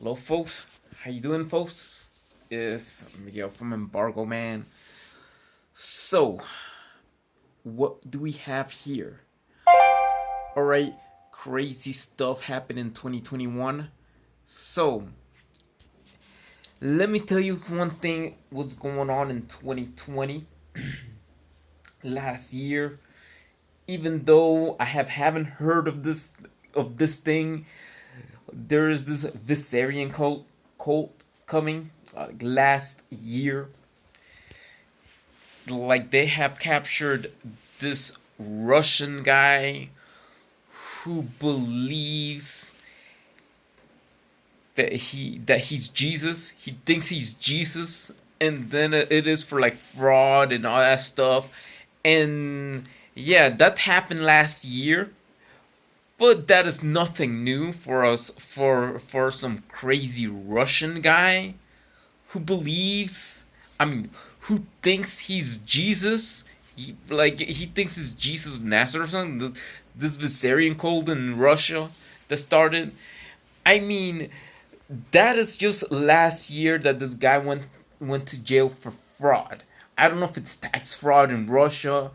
Hello, folks. How you doing, folks? It's Miguel from Embargo Man. So, what do we have here? All right, crazy stuff happened in 2021. So, let me tell you one thing. What's going on in 2020? Last year, even though I haven't heard of this thing, there is this Viserian cult coming last year. Like they have captured this Russian guy who believes that he's Jesus. He thinks he's Jesus, and then it is for like fraud and all that stuff. And yeah, that happened last year. But that is nothing new for us for some crazy Russian guy who believes, I mean, who thinks he's Jesus. He thinks he's Jesus of Nazareth or something. This Viserian cult in Russia that started. I mean, that is just last year that this guy went to jail for fraud. I don't know if it's tax fraud in Russia,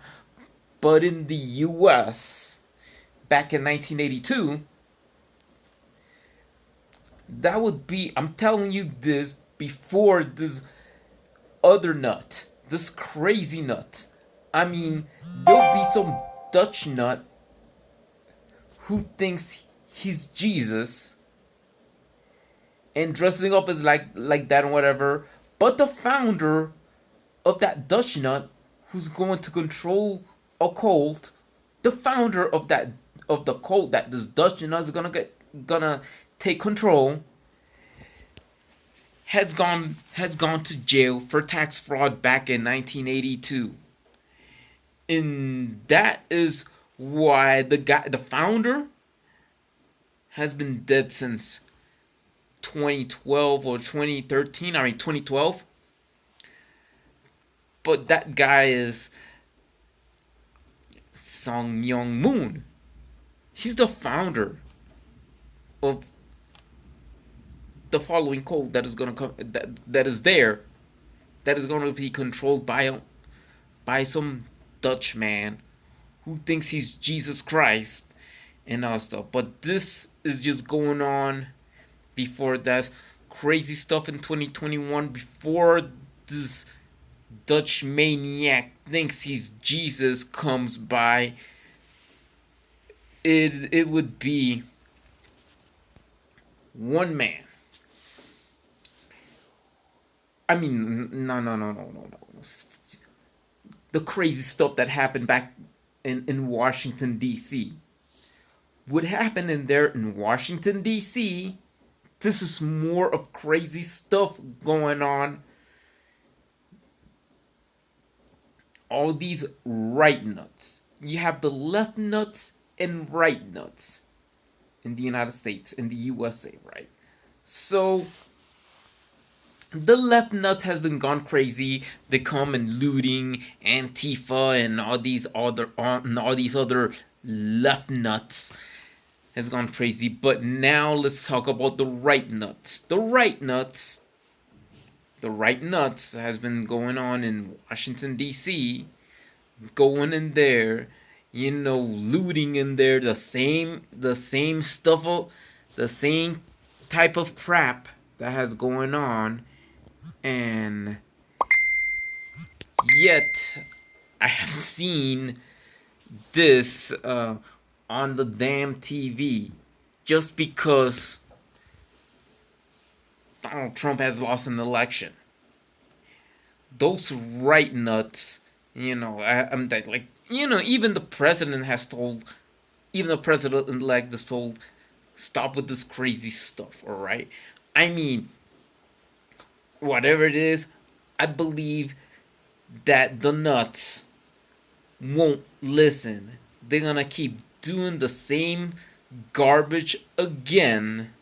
but in the U.S. back in 1982, that would be. I'm telling you this before this other nut, this crazy nut. I mean, there'll be some Dutch nut who thinks he's Jesus and dressing up as like that and whatever. But the founder of that Dutch nut who's going to control a cult, the founder of the cult that this Dutch nut is gonna take control, has gone to jail for tax fraud back in 1982. And that is why the founder has been dead since 2012 or 2013. I mean 2012. But that guy is Hak Ja Moon. He's the founder of the following cult that is gonna come that is there, that is gonna be controlled by some Dutch man who thinks he's Jesus Christ and all stuff. But this is just going on before that crazy stuff in 2021. Before this Dutch maniac thinks he's Jesus comes by, it would be one man. I mean, no. The crazy stuff that happened back in Washington, D.C. would happen in Washington, D.C. This is more of crazy stuff going on. All these right nuts. You have the left nuts and right nuts in the United States, in the USA, right? So the left nut has been gone crazy. They come and looting Antifa and all these other left nuts has gone crazy. But now let's talk about the right nuts. The right nuts has been going on in Washington D.C. Going in there, looting in there, the same stuff, the same type of crap that has going on. And yet I have seen this on the damn TV just because Donald Trump has lost an election. Those right nuts, I'm like, even the president elect has told, stop with this crazy stuff, alright? I mean, whatever it is, I believe that the nuts won't listen. They're gonna keep doing the same garbage again.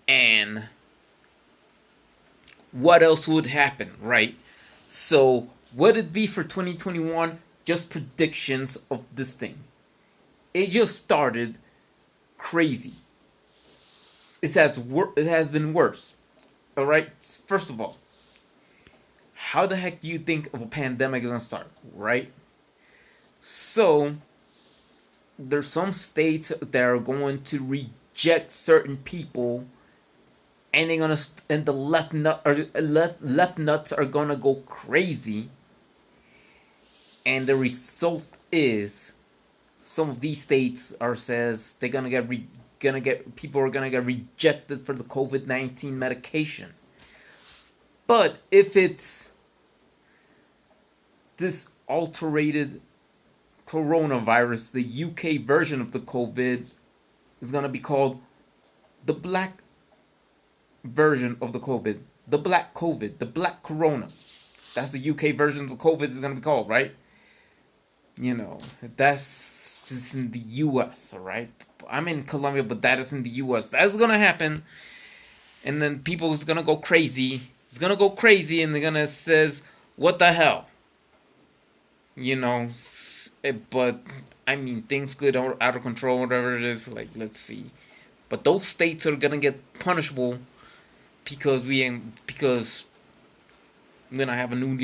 And what else would happen, right? So, what it be for 2021? Just predictions of this thing. It just started crazy. it has been worse. All right. First of all, how the heck do you think of a pandemic is gonna start? Right. So there's some states that are going to reject certain people, and they're gonna and the left nuts are gonna go crazy, and the result is some of these states are says they're gonna get people are gonna get rejected for the COVID-19 medication. But if it's this alterated coronavirus, the UK version of the COVID is gonna be called the black version of the COVID, the black COVID, the black corona. That's the UK version of the COVID is gonna be called, right? You know, that's just in the US, alright? I'm in Colombia, but that is in the US. That's gonna happen. And then people is gonna go crazy. It's gonna go crazy and they're gonna says, what the hell? You know, but I mean things could out of control, whatever it is, like let's see. But those states are gonna get punishable because because we're gonna have a new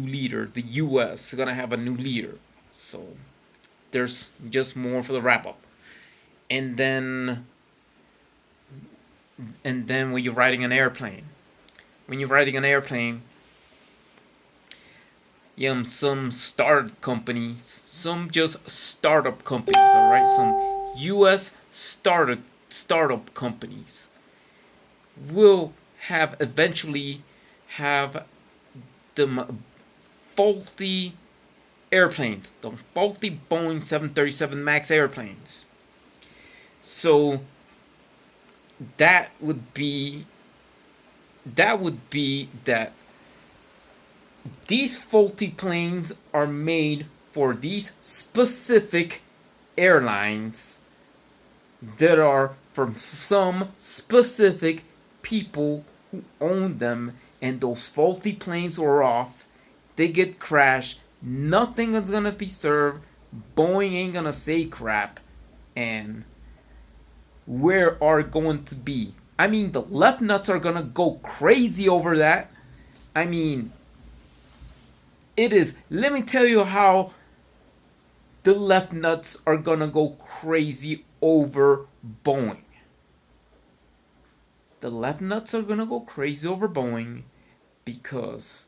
leader. The US is gonna have a new leader. So there's just more for the wrap up. And then when you're riding an airplane, some startup companies, some just startup companies, all right, some U.S. startup companies will have eventually have the faulty airplanes, the faulty Boeing 737 MAX airplanes. So that would be that these faulty planes are made for these specific airlines that are from some specific people who own them, and those faulty planes are off. They get crashed. Nothing is gonna be served. Boeing ain't gonna say crap, and where are going to be? I mean, the left nuts are gonna go crazy over that. I mean, it is. Let me tell you how the left nuts are gonna go crazy over Boeing. The left nuts are gonna go crazy over Boeing because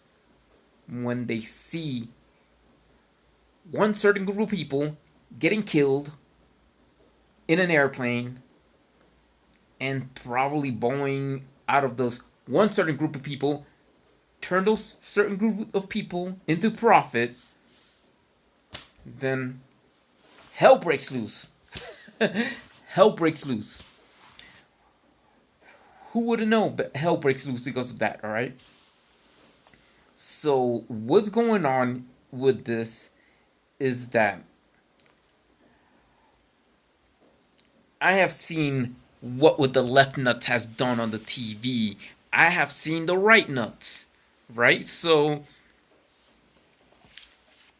when they see one certain group of people getting killed in an airplane, and probably Boeing, out of those one certain group of people, turn those certain group of people into profit, then hell breaks loose. Hell breaks loose. Who would have known? But hell breaks loose because of that, alright? So, what's going on with this is that I have seen what the left nut has done on the TV. I have seen the right nuts, right? So,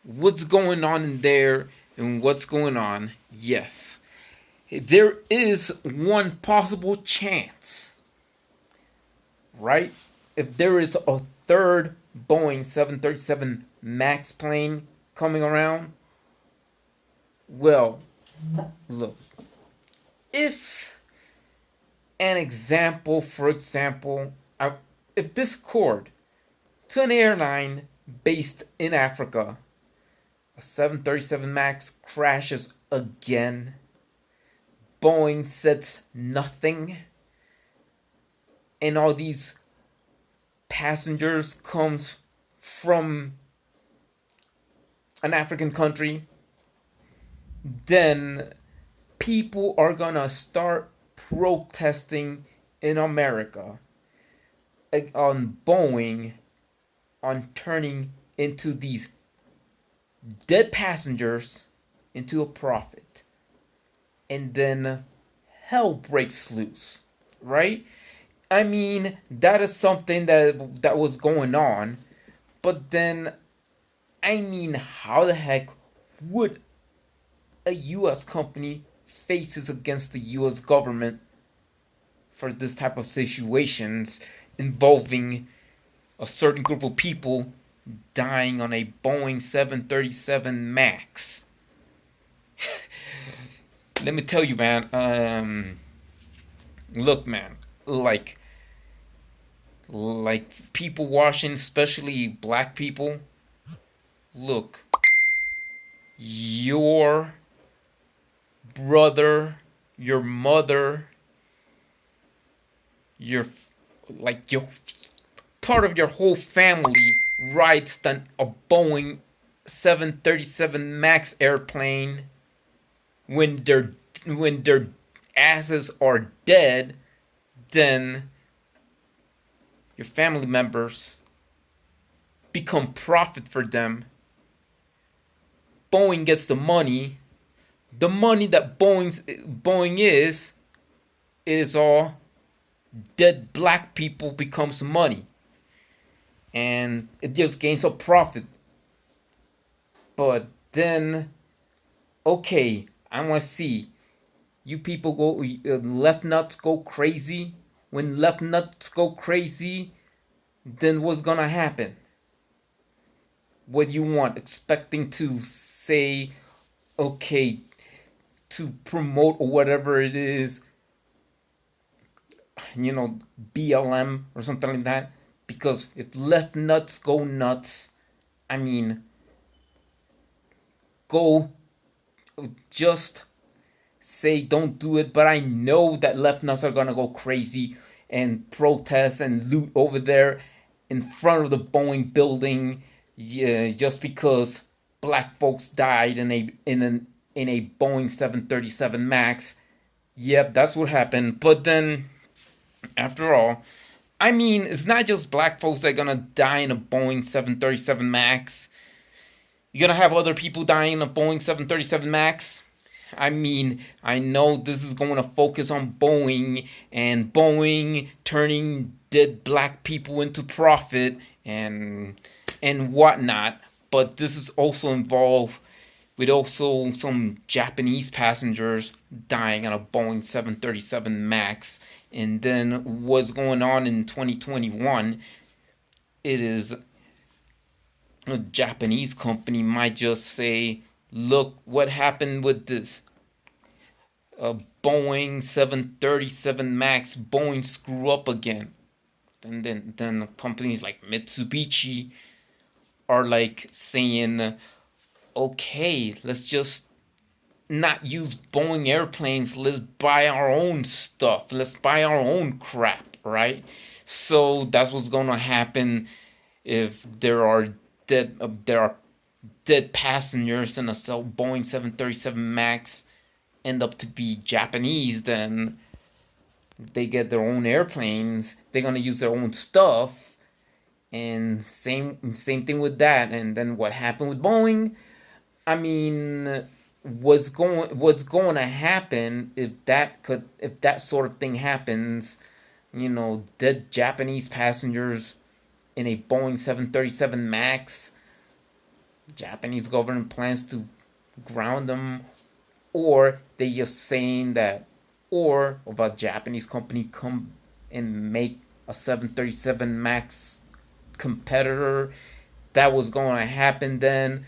what's going on in there and what's going on? Yes, there is one possible chance, right? If there is a third Boeing 737 MAX plane coming around, well, look, if an example, for example, if this cord to an airline based in Africa, a 737 MAX crashes again, Boeing says nothing, and all these passengers comes from an African country, then people are gonna start protesting in America on Boeing on turning into these dead passengers into a profit. And then hell breaks loose, right? I mean, that is something that was going on, but then, I mean, how the heck would a U.S. company faces against the U.S. government for this type of situations involving a certain group of people dying on a Boeing 737 Max. Let me tell you, man. Look, man. Like, people watching, especially black people. Look, your brother, your mother, your your part of your whole family rides a Boeing 737 Max airplane when their asses are dead, then your family members become profit for them. Boeing gets the money. The money that Boeing is all dead black people becomes money. And it just gains a profit. But then, okay, I want to see you people go left nuts go crazy. When left nuts go crazy, then what's gonna happen? What do you want? Expecting to say, okay, to promote or whatever it is, BLM or something like that? Because if left nuts go nuts, I mean, go just say don't do it, but I know that left nuts are gonna go crazy and protest and loot over there in front of the Boeing building, just because black folks died in a Boeing 737 Max. Yep, that's what happened. But then, after all, I mean, it's not just black folks that are gonna die in a Boeing 737 Max. You're gonna have other people dying in a Boeing 737 Max. I mean, I know this is going to focus on Boeing and Boeing turning dead black people into profit and whatnot, but this is also involved with also some Japanese passengers dying on a Boeing 737 Max. And then what's going on in 2021, it is a Japanese company might just say, look what happened with this Boeing 737 Max. Boeing screw up again. And then companies like Mitsubishi are like saying, okay, let's just not use Boeing airplanes. Let's buy our own stuff. Let's buy our own crap, right? So that's what's gonna happen if there are dead passengers in a Boeing 737 Max end up to be Japanese. Then they get their own airplanes. They're gonna use their own stuff, and same thing with that. And then what happened with Boeing? I mean, what's going to happen if that sort of thing happens? Dead Japanese passengers in a Boeing 737 Max. Japanese government plans to ground them, or they just saying that, or about Japanese company come and make a 737 Max competitor. That was going to happen then.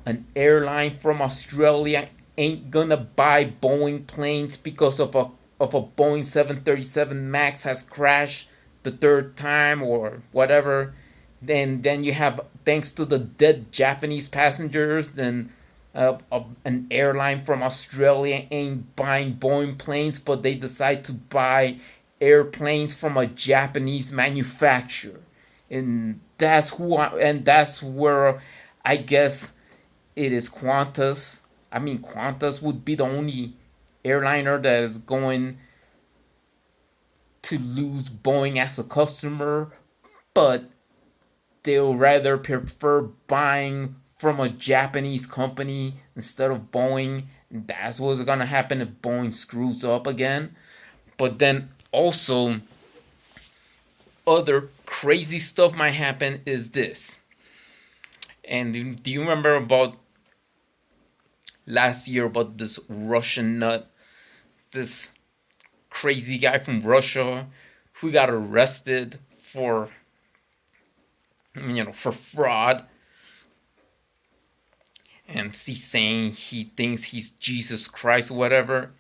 An airline from Australia ain't gonna buy Boeing planes because of a Boeing 737 Max has crashed the third time or whatever. Then you have, thanks to the dead Japanese passengers, then an airline from Australia ain't buying Boeing planes, but they decide to buy airplanes from a Japanese manufacturer, and that's where I guess it is Qantas. I mean, Qantas would be the only airliner that is going to lose Boeing as a customer, but they'll rather prefer buying from a Japanese company instead of Boeing. That's what's gonna happen if Boeing screws up again. But then also, other crazy stuff might happen is this. And do you remember about last year about this Russian nut, this crazy guy from Russia who got arrested for, for fraud, and he's saying he thinks he's Jesus Christ or whatever.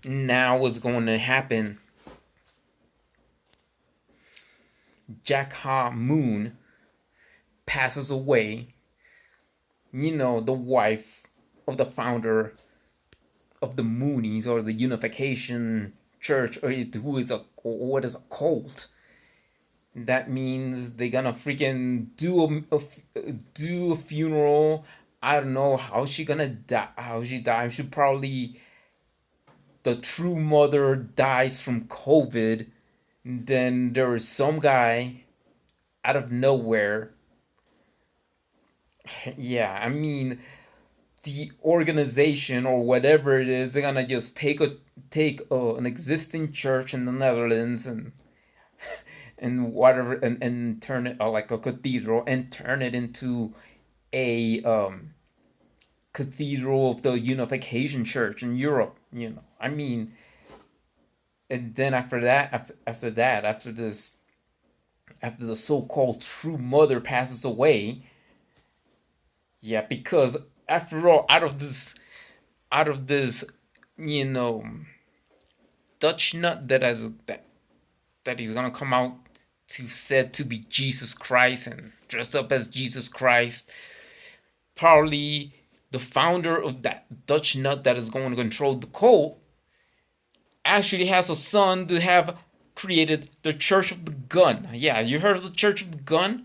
Now what's going to happen? Hak Ja Moon passes away. The wife of the founder of the Moonies, or the Unification Church, or what is a cult. That means they're gonna freaking do a funeral. I don't know how she gonna die. How she died? She probably, the true mother dies from COVID. Then there is some guy out of nowhere. Yeah, I mean, the organization or whatever it is, they're gonna just take an existing church in the Netherlands and whatever, and turn it, like a cathedral, and turn it into a cathedral of the Unification Church in Europe. I mean, and then after the so-called true mother passes away. Yeah, because after all, out of this, you know, Dutch nut that he's gonna come out to said to be Jesus Christ and dressed up as Jesus Christ. Probably the founder of that Dutch nut that is going to control the cult actually has a son to have created the Church of the Gun. Yeah, you heard of the Church of the Gun?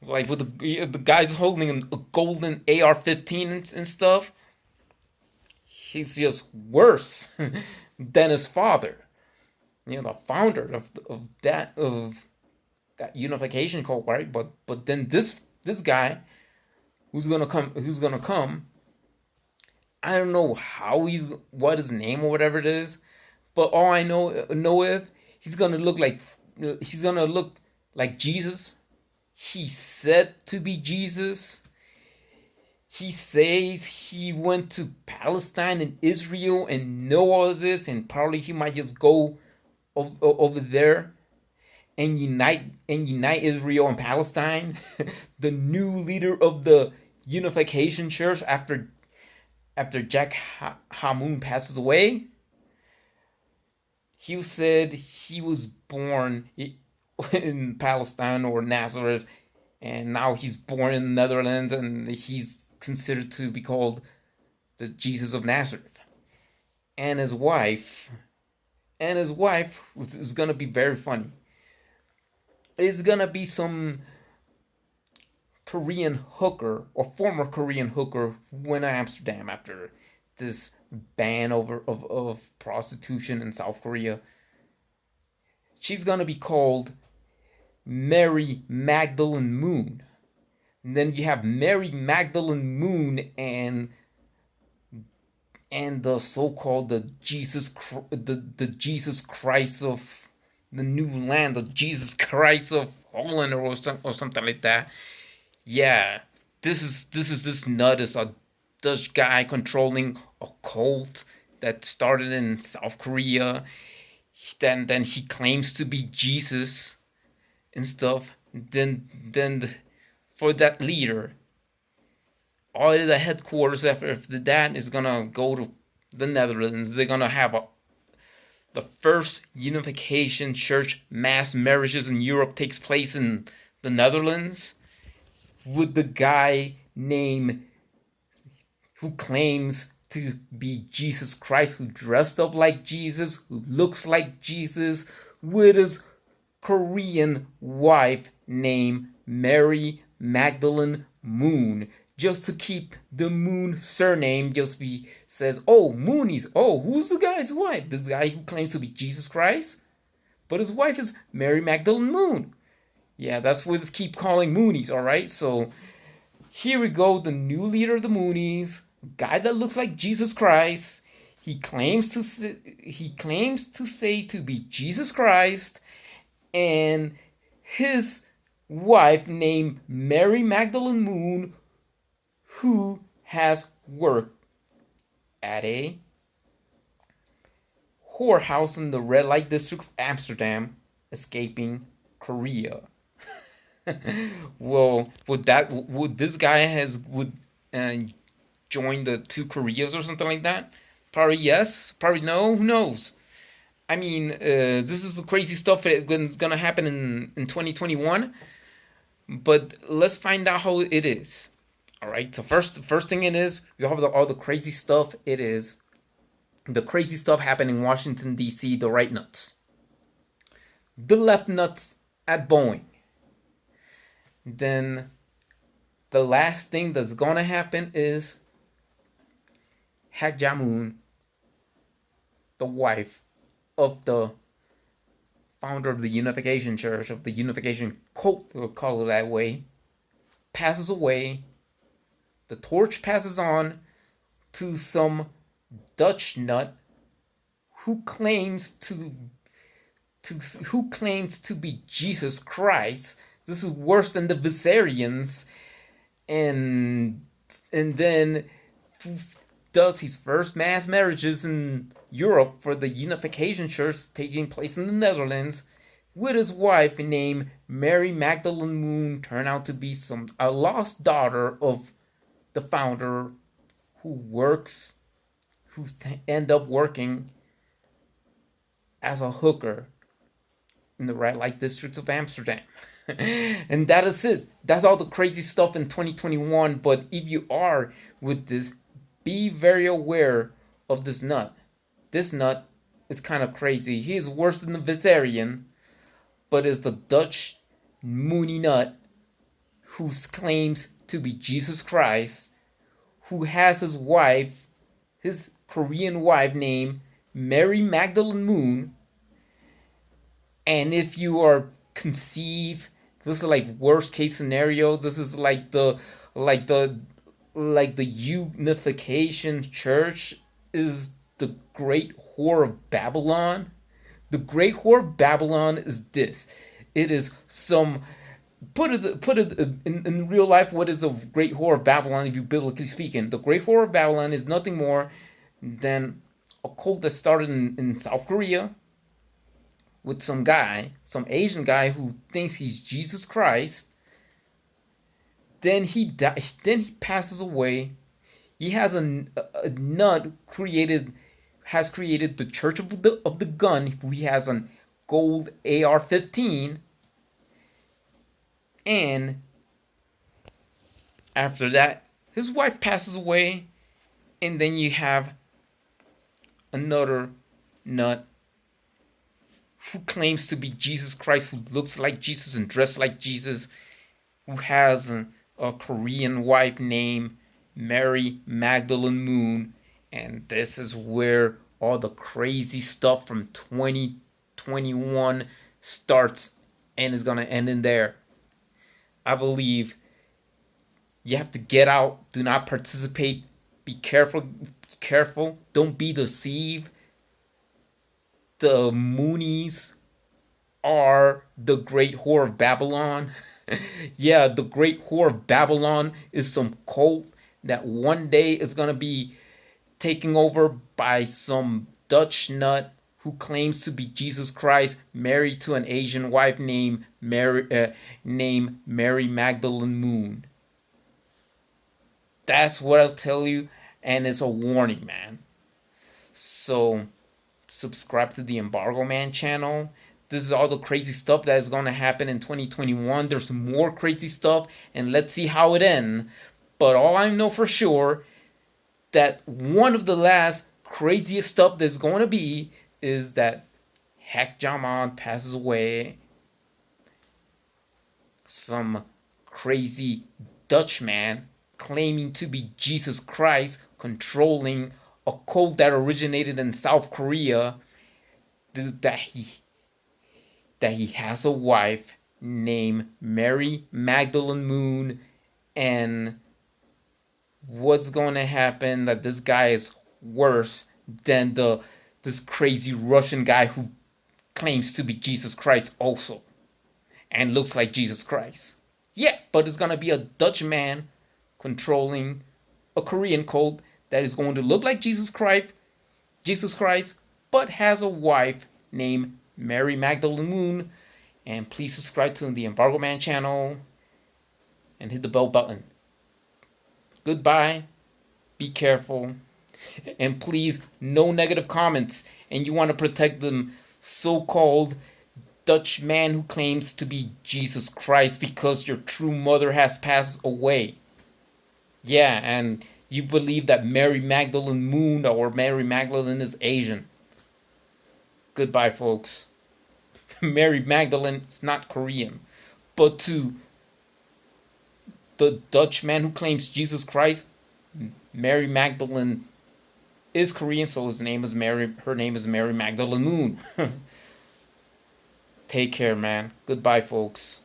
Like with the guys holding a golden AR-15 and stuff. He's just worse than his father. The founder of that unification cult, right? But then this guy who's gonna come. I don't know what his name or whatever it is, but all I know if he's gonna look like Jesus. He's said to be Jesus. He says he went to Palestine and Israel and know all of this, and probably he might just go over there and unite Israel and Palestine. The new leader of the Unification Church after Hak Ja Moon passes away. He said he was born in Palestine or Nazareth, and now he's born in the Netherlands, and he's considered to be called the Jesus of Nazareth. And his wife is gonna be very funny. It's gonna be some Korean hooker or former Korean hooker who went to Amsterdam after this ban of prostitution in South Korea. She's gonna be called Mary Magdalene Moon. And then you have Mary Magdalene Moon and the so-called the Jesus Christ of the new land, the Jesus Christ of Holland, or something like that. Yeah, this nut is a Dutch guy controlling a cult that started in South Korea. Then he claims to be Jesus and stuff. Then for that leader, all of the headquarters after that is gonna go to the Netherlands. They're gonna have the first Unification Church mass marriages in Europe takes place in the Netherlands, with the guy named who claims to be Jesus Christ, who dressed up like Jesus, who looks like Jesus, with his Korean wife named Mary Magdalene Moon. Just to keep the Moon surname, says, oh, Moonies. Oh, who's the guy's wife? This guy who claims to be Jesus Christ? But his wife is Mary Magdalene Moon. Yeah, that's what we keep calling Moonies, alright? So, here we go, the new leader of the Moonies, guy that looks like Jesus Christ. He claims to say to be Jesus Christ, and his wife named Mary Magdalene Moon, who has worked at a whorehouse in the red light district of Amsterdam, escaping Korea. Well, would this guy would uh, join the two Koreas or something like that? Probably yes, probably no. Who knows? I mean, this is the crazy stuff that's gonna happen in 2021. But let's find out how it is. All right. So the first thing it is, you have all the crazy stuff. It is the crazy stuff happening in Washington D.C. The right nuts, the left nuts at Boeing. Then the last thing that's gonna happen is Hak Ja Moon, the wife of the founder of the Unification Church, of the Unification cult, we'll call it that way, passes away. The torch passes on to some Dutch nut who claims to be Jesus Christ. This is worse than the Viserians, and then does his first mass marriages in Europe for the Unification Church taking place in the Netherlands with his wife named Mary Magdalene Moon, turned out to be a lost daughter of the founder who end up working as a hooker in the red light districts of Amsterdam. And that is it. That's all the crazy stuff in 2021. But if you are with this, be very aware of this nut. This nut is kind of crazy. He is worse than the Viserian, but is the Dutch Mooney nut who claims to be Jesus Christ, who has his Korean wife named Mary Magdalene Moon. And if you are conceived, this is like worst case scenario. This is like the Unification Church is the great whore of Babylon. The great whore of Babylon is this. It is some put it in real life. What is the great whore of Babylon? If you biblically speaking, the great whore of Babylon is nothing more than a cult that started in South Korea with some Asian guy who thinks he's Jesus Christ. Then he passes away. He has a nut has created the Church of the Gun. He has a gold AR-15, and after that, his wife passes away, and then you have another nut who claims to be Jesus Christ, who looks like Jesus and dressed like Jesus, who has a Korean wife named Mary Magdalene Moon. And this is where all the crazy stuff from 2021 starts and is going to end in there. I believe you have to get out. Do not participate. Be careful. Don't be deceived. The Moonies are the great whore of Babylon. Yeah, the great whore of Babylon is some cult that one day is going to be taken over by some Dutch nut who claims to be Jesus Christ, married to an Asian wife named Mary Magdalene Moon. That's what I'll tell you, and it's a warning, man. So, subscribe to the Embargo Man channel. This is all the crazy stuff that is going to happen in 2021. There's more crazy stuff, and let's see how it ends. But all I know for sure, that one of the last craziest stuff that's going to be is that Hak Ja Moon passes away. Some crazy Dutch man claiming to be Jesus Christ, controlling a cult that originated in South Korea, that he has a wife named Mary Magdalene Moon, and what's going to happen, that this guy is worse than this crazy Russian guy who claims to be Jesus Christ also and looks like Jesus Christ. Yeah, but it's going to be a Dutch man controlling a Korean cult that is going to look like Jesus Christ, but has a wife named Mary Magdalene Moon. And please subscribe to the Embargo Man channel and hit the bell button. Goodbye. Be careful. And please, no negative comments. And you want to protect the so-called Dutch man who claims to be Jesus Christ because your true mother has passed away. Yeah, and you believe that Mary Magdalene Moon or Mary Magdalene is Asian. Goodbye, folks. Mary Magdalene is not Korean. But to the Dutch man who claims Jesus Christ, Mary Magdalene is Korean, so her name is Mary Magdalene Moon. Take care, man. Goodbye, folks.